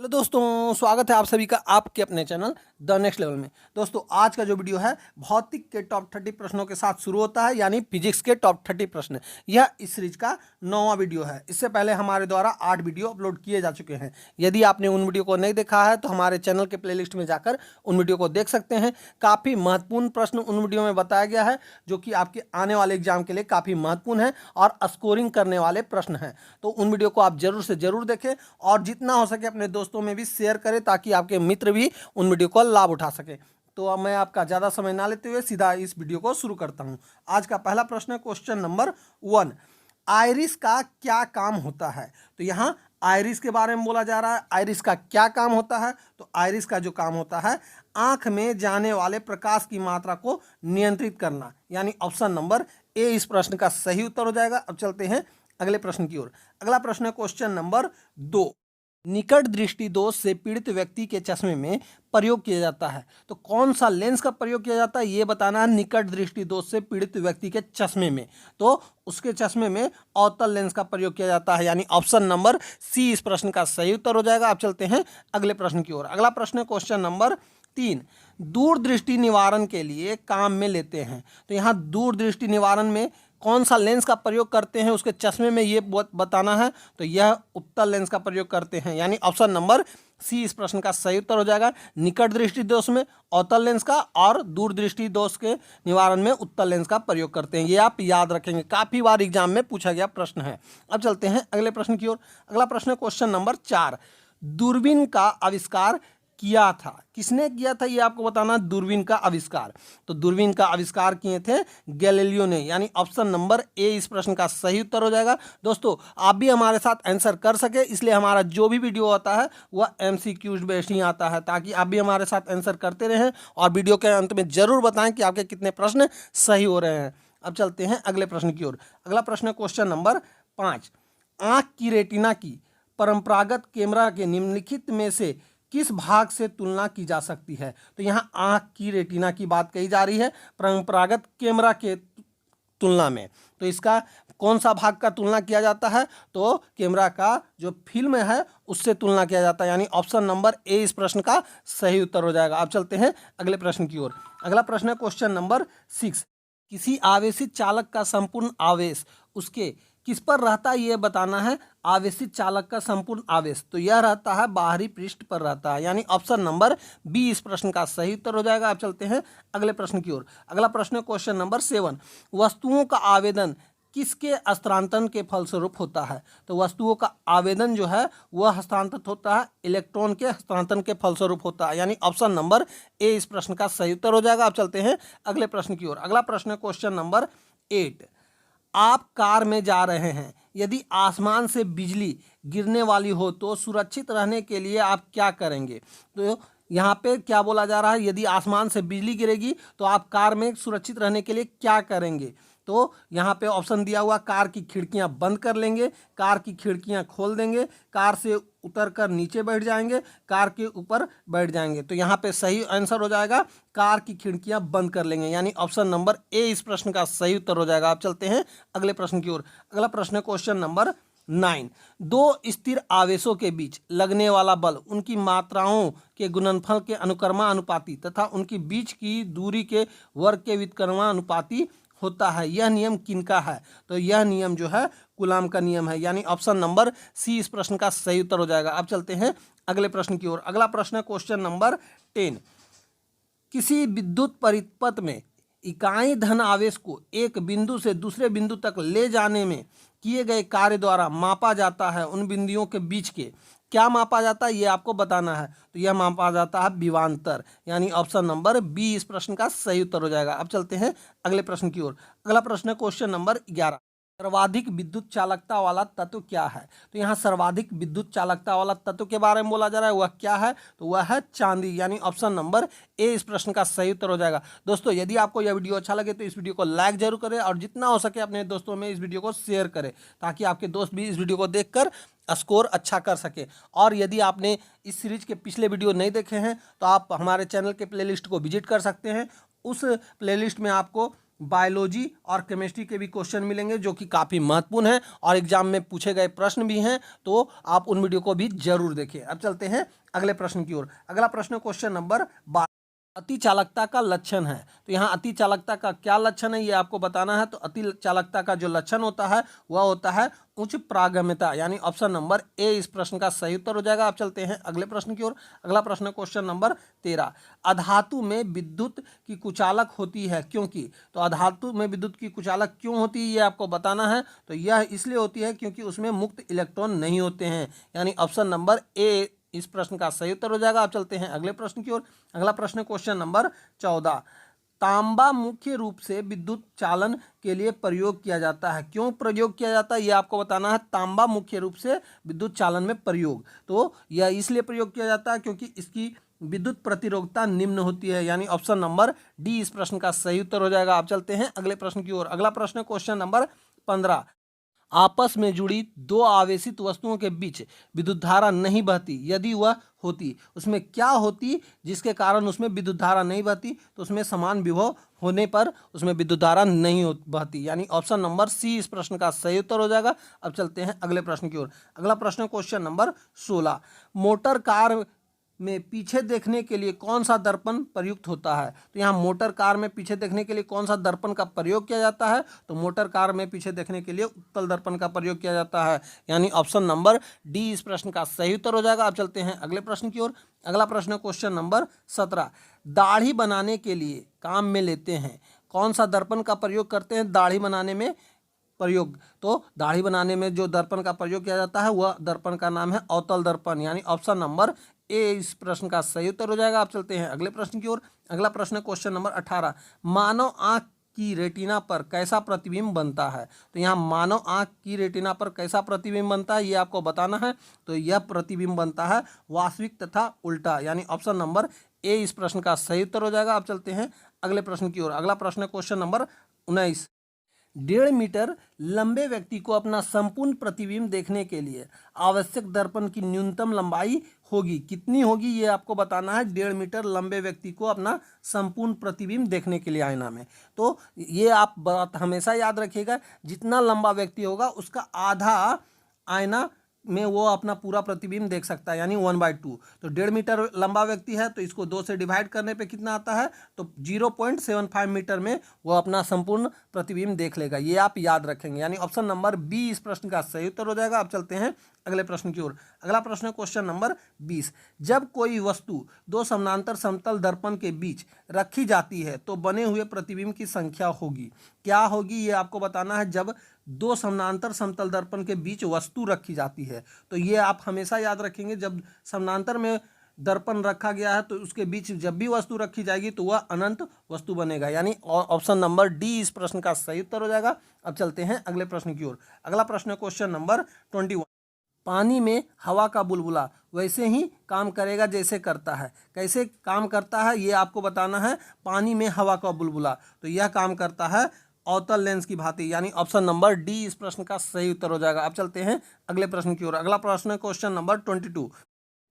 Hello दोस्तों, स्वागत है आप सभी का आपके अपने चैनल द नेक्स्ट लेवल में। दोस्तों आज का जो वीडियो है भौतिक के टॉप 30 प्रश्नों के साथ शुरू होता है, यानी फिजिक्स के टॉप 30 प्रश्न। यह इस सीरीज का 9वां वीडियो है। इससे पहले हमारे द्वारा 8 वीडियो अपलोड किए जा चुके हैं। यदि आपने उन वीडियो को नहीं देखा है तो हमारे चैनल के प्लेलिस्ट में जाकर उन वीडियो को देख सकते हैं। काफ़ी महत्वपूर्ण प्रश्न उन वीडियो में बताया गया है, जो कि आपके आने वाले एग्जाम के लिए काफ़ी महत्वपूर्ण है और स्कोरिंग करने वाले प्रश्न हैं। तो उन वीडियो को आप जरूर से जरूर देखें और जितना हो सके अपने दोस्तों में भी शेयर करें, ताकि आपके मित्र भी उन वीडियो का लाभ उठा सके। तो अब मैं आपका ज़्यादा समय ना लेते हुए सीधा इस वीडियो को शुरू करता हूं। आज का पहला प्रश्न है क्वेश्चन नंबर 1। आइरिस का क्या काम होता है? तो यहाँ आइरिस के बारे में बोला जा रहा है। आइरिस का क्या काम होता है? तो आइरिस का जो काम होता है, आंख में जाने वाले प्रकाश की मात्रा को नियंत्रित करना, यानी ऑप्शन नंबर ए इस प्रश्न का सही उत्तर हो जाएगा। अब चलते हैं अगले प्रश्न की ओर। अगला प्रश्न है क्वेश्चन नंबर 2। निकट दृष्टि दोष से पीड़ित व्यक्ति के चश्मे में प्रयोग किया जाता है। तो कौन सा लेंस का प्रयोग किया जाता है ये बताना है। निकट दृष्टि दोष से पीड़ित व्यक्ति के चश्मे में, तो उसके चश्मे में अवतल लेंस का प्रयोग किया जाता है, यानी ऑप्शन नंबर सी इस प्रश्न का सही उत्तर हो जाएगा। अब चलते हैं अगले प्रश्न की ओर। अगला प्रश्न है क्वेश्चन नंबर 3। दूरदृष्टि निवारण के लिए काम में लेते हैं। तो यहाँ दूरदृष्टि निवारण में कौन सा लेंस का प्रयोग करते हैं उसके चश्मे में, ये बताना है। तो यह उत्तल लेंस का प्रयोग करते हैं, यानी ऑप्शन नंबर सी इस प्रश्न का सही उत्तर हो जाएगा। निकट दृष्टि दोष में अवतल लेंस का और दूर दृष्टि दोष के निवारण में उत्तल लेंस का प्रयोग करते हैं। ये आप याद रखेंगे, काफ़ी बार एग्जाम में पूछा गया प्रश्न है। अब चलते हैं अगले प्रश्न की ओर। अगला प्रश्न है क्वेश्चन नंबर 4। दूरबीन का आविष्कार किया था, किसने किया था ये आपको बताना। दूरबीन का आविष्कार, तो दूरबीन का आविष्कार किए थे गैलीलियो ने, यानी ऑप्शन नंबर ए इस प्रश्न का सही उत्तर हो जाएगा। दोस्तों आप भी हमारे साथ आंसर कर सके, इसलिए हमारा जो भी वीडियो आता है वह MCQ बेस्ड ही आता है, ताकि आप भी हमारे साथ आंसर करते रहें और वीडियो के अंत में जरूर बताएं कि आपके कितने प्रश्न सही हो रहे हैं। अब चलते हैं अगले प्रश्न की ओर। अगला प्रश्न है क्वेश्चन नंबर 5। आँख की रेटिना की परंपरागत कैमरा के निम्नलिखित में से किस भाग से तुलना की जा सकती है? तो यहाँ आँख की रेटिना की बात कही जा रही है परंपरागत कैमरा के तुलना में। तो इसका कौन सा भाग का तुलना किया जाता है? तो कैमरा का जो फिल्म है उससे तुलना किया जाता है, यानी ऑप्शन नंबर ए इस प्रश्न का सही उत्तर हो जाएगा। अब चलते हैं अगले प्रश्न की ओर। अगला प्रश्न है क्वेश्चन नंबर 6। किसी आवेशित चालक का संपूर्ण आवेश उसके किस पर रहता है ये बताना है। आवेशित चालक का संपूर्ण आवेश, तो यह रहता है बाहरी पृष्ठ पर रहता है, यानी ऑप्शन नंबर बी इस प्रश्न का सही उत्तर हो जाएगा। अब चलते हैं अगले प्रश्न की ओर। अगला प्रश्न है क्वेश्चन नंबर 7। वस्तुओं का आवेदन किसके हस्तांतरण के फलस्वरूप होता है? तो वस्तुओं का आवेदन जो है वह हस्तांतरित होता है इलेक्ट्रॉन के हस्तांतरण के फलस्वरूप होता है, यानी ऑप्शन नंबर ए इस प्रश्न का सही उत्तर हो जाएगा। अब चलते हैं अगले प्रश्न की ओर। अगला प्रश्न है क्वेश्चन नंबर 8। आप कार में जा रहे हैं, यदि आसमान से बिजली गिरने वाली हो तो सुरक्षित रहने के लिए आप क्या करेंगे? तो यहाँ पे क्या बोला जा रहा है, यदि आसमान से बिजली गिरेगी तो आप कार में सुरक्षित रहने के लिए क्या करेंगे? तो यहाँ पे ऑप्शन दिया हुआ, कार की खिड़कियाँ बंद कर लेंगे, कार की खिड़कियाँ खोल देंगे, कार से उतरकर नीचे बैठ जाएंगे, कार के ऊपर बैठ जाएंगे। तो यहाँ पे सही आंसर हो जाएगा कार की खिड़कियाँ बंद कर लेंगे, यानी ऑप्शन नंबर ए इस प्रश्न का सही उत्तर हो जाएगा। आप चलते हैं अगले प्रश्न की ओर। अगला प्रश्न है क्वेश्चन नंबर 9। दो स्थिर आवेशों के बीच लगने वाला बल उनकी मात्राओं के गुणनफल के अनुक्रमानुपाती तथा उनकी बीच की दूरी के वर्ग के व्युत्क्रमानुपाती होता है। यह नियम किनका है? तो यह नियम जो है कूलाम का नियम है, यानी ऑप्शन नंबर सी इस प्रश्न का सही उत्तर हो जाएगा। अब चलते हैं अगले प्रश्न की ओर। अगला प्रश्न है क्वेश्चन नंबर 10। किसी विद्युत परिपथ में इकाई धन आवेश को एक बिंदु से दूसरे बिंदु तक ले जाने में किए गए कार्य द्वारा मापा जाता है। उन बिंदुओं के बीच के क्या मापा जाता है ये आपको बताना है। तो यह मापा जाता है विभवांतर, यानी ऑप्शन नंबर बी इस प्रश्न का सही उत्तर हो जाएगा। अब चलते हैं अगले प्रश्न की ओर। अगला प्रश्न है क्वेश्चन नंबर 11। सर्वाधिक विद्युत चालकता वाला तत्व क्या है? तो यहाँ सर्वाधिक विद्युत चालकता वाला तत्व के बारे में बोला जा रहा है, वह क्या है? तो वह है चांदी, यानी ऑप्शन नंबर ए इस प्रश्न का सही उत्तर हो जाएगा। दोस्तों यदि आपको यह वीडियो अच्छा लगे तो इस वीडियो को लाइक जरूर करें और जितना हो सके अपने दोस्तों में इस वीडियो को शेयर करें, ताकि आपके दोस्त भी इस वीडियो को देखकर स्कोर अच्छा कर सके। और यदि आपने इस सीरीज के पिछले वीडियो नहीं देखे हैं तो आप हमारे चैनल के प्लेलिस्ट को विजिट कर सकते हैं। उस प्लेलिस्ट में आपको बायोलॉजी और केमिस्ट्री के भी क्वेश्चन मिलेंगे जो कि काफ़ी महत्वपूर्ण है और एग्जाम में पूछे गए प्रश्न भी हैं, तो आप उन वीडियो को भी जरूर देखिए। अब चलते हैं अगले प्रश्न की ओर। अगला प्रश्न क्वेश्चन नंबर 12, अति चालकता का लक्षण है। तो यहाँ अति चालकता का क्या लक्षण है ये आपको बताना है। तो अति चालकता का जो लक्षण होता है वह होता है उच्च प्रागम्यता, यानी ऑप्शन नंबर ए इस प्रश्न का सही उत्तर हो जाएगा। आप चलते हैं अगले प्रश्न की ओर। अगला प्रश्न क्वेश्चन नंबर 13, अधातु में विद्युत की कुचालक होती है क्योंकि। तो अधातु में विद्युत की कुचालक क्यों होती है ये आपको बताना है। तो यह इसलिए होती है क्योंकि उसमें मुक्त इलेक्ट्रॉन नहीं होते हैं, यानी ऑप्शन नंबर ए इस प्रश्न का सही उत्तर हो जाएगा। आप चलते हैं अगले प्रश्न की ओर। अगला प्रश्न क्वेश्चन नंबर 14, तांबा मुख्य रूप से विद्युत चालन के लिए प्रयोग किया जाता है। क्यों प्रयोग किया जाता है ये आपको बताना है। तांबा मुख्य रूप से विद्युत चालन में प्रयोग, तो यह इसलिए प्रयोग किया जाता है क्योंकि इसकी विद्युत प्रतिरोधकता निम्न होती है, यानी ऑप्शन नंबर डी इस प्रश्न का सही उत्तर हो जाएगा। आप चलते हैं अगले प्रश्न की ओर। अगला प्रश्न क्वेश्चन नंबर 15, आपस में जुड़ी दो आवेशित वस्तुओं के बीच विद्युत धारा नहीं बहती, यदि वह होती उसमें क्या होती जिसके कारण उसमें विद्युत धारा नहीं बहती। तो उसमें समान विभव होने पर उसमें विद्युत धारा नहीं बहती, यानी ऑप्शन नंबर सी इस प्रश्न का सही उत्तर हो जाएगा। अब चलते हैं अगले प्रश्न की ओर। अगला प्रश्न क्वेश्चन नंबर 16, मोटर कार में पीछे देखने के लिए कौन सा दर्पण प्रयुक्त होता है। तो यहाँ मोटर कार में पीछे देखने के लिए कौन सा दर्पण का प्रयोग किया जाता है। तो मोटर कार में पीछे देखने के लिए उत्तल दर्पण का प्रयोग किया जाता है, यानी ऑप्शन नंबर डी इस प्रश्न का सही उत्तर हो जाएगा। अब चलते हैं अगले प्रश्न की ओर। अगला प्रश्न क्वेश्चन नंबर 17, दाढ़ी बनाने के लिए काम में लेते हैं कौन सा दर्पण का प्रयोग करते हैं दाढ़ी बनाने में प्रयोग। तो दाढ़ी बनाने में जो दर्पण का प्रयोग किया जाता है वह दर्पण का नाम है अवतल दर्पण, यानी ऑप्शन नंबर ए इस प्रश्न का सही उत्तर हो जाएगा। आप चलते हैं अगले प्रश्न की ओर। अगला प्रश्न क्वेश्चन नंबर 18, मानव आंख की रेटिना पर कैसा प्रतिबिंब बनता है। तो यहाँ मानव आंख की रेटिना पर कैसा प्रतिबिंब बनता है ये आपको बताना है। तो यह प्रतिबिंब बनता है वास्तविक तथा उल्टा, यानी ऑप्शन नंबर ए इस प्रश्न का सही उत्तर हो जाएगा। आप चलते हैं अगले प्रश्न की ओर। अगला प्रश्न क्वेश्चन नंबर 19, 1.5 मीटर लंबे व्यक्ति को अपना संपूर्ण प्रतिबिंब देखने के लिए आवश्यक दर्पण की न्यूनतम लंबाई होगी, कितनी होगी ये आपको बताना है। 1.5 मीटर लंबे व्यक्ति को अपना संपूर्ण प्रतिबिंब देखने के लिए आईना में। तो ये आप बात हमेशा याद रखिएगा, जितना लंबा व्यक्ति होगा उसका आधा आईना में वो अपना पूरा प्रतिबिंब देख सकता है, यानी 1/2। तो 1.5 मीटर लंबा व्यक्ति है तो इसको 2 से डिवाइड करने पे कितना आता है। तो 0.75 मीटर में वो अपना संपूर्ण प्रतिबिंब देख लेगा, ये आप याद रखेंगे, यानी ऑप्शन नंबर बी इस प्रश्न का सही उत्तर हो जाएगा। अब चलते हैं अगले प्रश्न की ओर। अगला प्रश्न क्वेश्चन नंबर 20, जब कोई वस्तु दो समानांतर समतल दर्पण के बीच रखी जाती है तो बने हुए प्रतिबिंब की संख्या होगी, क्या होगी ये आपको बताना है। जब दो समानांतर समतल दर्पण के बीच वस्तु रखी जाती है तो ये आप हमेशा याद रखेंगे, जब समानांतर में दर्पण रखा गया है तो उसके बीच जब भी वस्तु रखी जाएगी तो वह अनंत वस्तु बनेगा, यानी ऑप्शन नंबर डी इस प्रश्न का सही उत्तर हो जाएगा। अब चलते हैं अगले प्रश्न की ओर। अगला प्रश्न क्वेश्चन नंबर 21, पानी में हवा का बुलबुला वैसे ही काम करेगा जैसे करता है, कैसे काम करता है ये आपको बताना है। पानी में हवा का बुलबुला, तो यह काम करता है अवतल लेंस की भांति, यानी ऑप्शन नंबर डी इस प्रश्न का सही उत्तर हो जाएगा। अब चलते हैं अगले प्रश्न की ओर। अगला प्रश्न क्वेश्चन नंबर 22,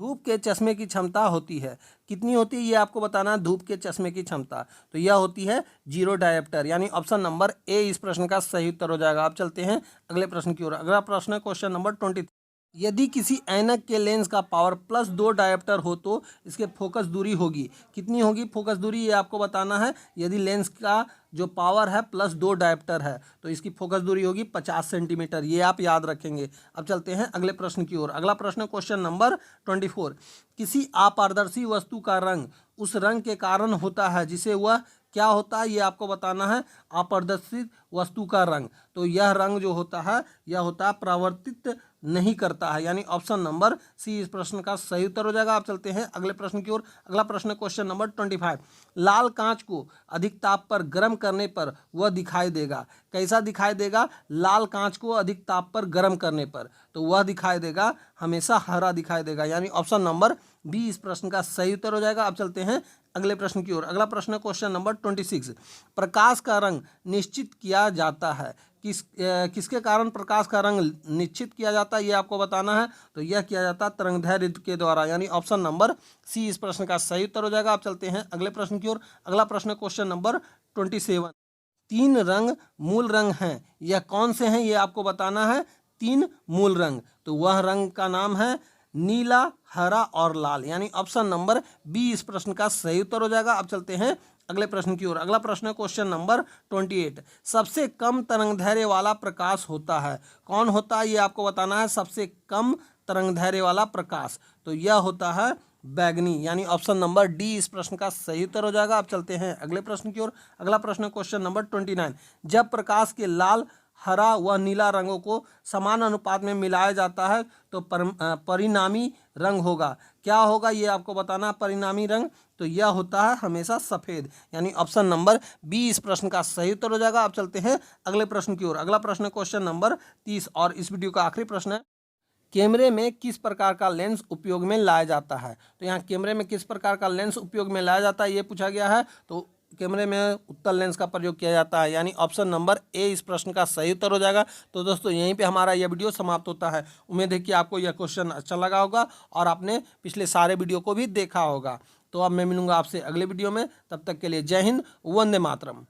धूप के चश्मे की क्षमता होती है, कितनी होती है ये आपको बताना है। धूप के चश्मे की क्षमता तो यह होती है 0 डायोप्टर, यानी ऑप्शन नंबर ए इस प्रश्न का सही उत्तर हो जाएगा। आप चलते हैं अगले प्रश्न की ओर। अगला प्रश्न क्वेश्चन नंबर 23, यदि किसी ऐनक के लेंस का पावर +2 डायोप्टर हो तो इसके फोकस दूरी होगी, कितनी होगी फोकस दूरी ये आपको बताना है। यदि लेंस का जो पावर है +2 डायोप्टर है तो इसकी फोकस दूरी होगी 50 सेंटीमीटर, ये आप याद रखेंगे। अब चलते हैं अगले प्रश्न की ओर। अगला प्रश्न क्वेश्चन नंबर 24, किसी अपारदर्शी वस्तु का रंग उस रंग के कारण होता है जिसे वह क्या होता है ये आपको बताना है। अपारदर्शी वस्तु का रंग, तो यह रंग जो होता है यह होता है परावर्तित नहीं करता है, यानी ऑप्शन नंबर सी इस प्रश्न का सही उत्तर हो जाएगा। आप चलते हैं अगले प्रश्न की ओर। अगला प्रश्न क्वेश्चन नंबर 25, लाल कांच को अधिक ताप पर गर्म करने पर वह दिखाई देगा, कैसा दिखाई देगा। लाल कांच को अधिक ताप पर गर्म करने पर तो वह दिखाई देगा हमेशा हरा दिखाई देगा, यानी ऑप्शन नंबर बी इस प्रश्न का सही उत्तर हो जाएगा। अब चलते हैं अगले प्रश्न की ओर। अगला प्रश्न क्वेश्चन नंबर 26, प्रकाश का रंग निश्चित किया जाता है, किसके कारण प्रकाश का रंग निश्चित किया जाता है ये आपको बताना है। तो यह किया जाता है तरंगदैर्घ्य के द्वारा, यानी ऑप्शन नंबर सी इस प्रश्न का सही उत्तर हो जाएगा। आप चलते हैं अगले प्रश्न की ओर। अगला प्रश्न क्वेश्चन नंबर 27, तीन रंग मूल रंग हैं, यह कौन से हैं ये आपको बताना है। तीन मूल रंग, तो वह रंग का नाम है नीला, हरा और लाल, यानी ऑप्शन नंबर बी इस प्रश्न का सही उत्तर हो जाएगा। अब चलते हैं अगले प्रश्न की ओर। अगला प्रश्न है क्वेश्चन नंबर 28। सबसे कम तरंगदैर्घ्य वाला प्रकाश होता है, कौन होता है ये आपको बताना है। सबसे कम तरंगदैर्घ्य वाला प्रकाश, तो यह होता है बैगनी, यानी ऑप्शन नंबर डी इस प्रश्न का सही उत्तर हो जाएगा। अब चलते हैं अगले प्रश्न की ओर। अगला प्रश्न क्वेश्चन नंबर 29। जब प्रकाश के लाल, हरा व नीला रंगों को समान अनुपात में मिलाया जाता है तो परिणामी रंग होगा, क्या होगा ये आपको बताना। परिणामी रंग, तो यह होता है हमेशा सफ़ेद, यानी ऑप्शन नंबर बी इस प्रश्न का सही उत्तर हो जाएगा। अब चलते हैं अगले प्रश्न की ओर। अगला प्रश्न क्वेश्चन नंबर 30 और इस वीडियो का आखिरी प्रश्न है। कैमरे में किस प्रकार का लेंस उपयोग में लाया जाता है, तो यहाँ कैमरे में किस प्रकार का लेंस उपयोग में लाया जाता है ये पूछा गया है। तो कैमरे में उत्तल लेंस का प्रयोग किया जाता है, यानी ऑप्शन नंबर ए इस प्रश्न का सही उत्तर हो जाएगा। तो दोस्तों यहीं पे हमारा यह वीडियो समाप्त होता है। उम्मीद है कि आपको यह क्वेश्चन अच्छा लगा होगा और आपने पिछले सारे वीडियो को भी देखा होगा। तो अब मैं मिलूंगा आपसे अगले वीडियो में, तब तक के लिए जय हिंद, वंदे मातरम।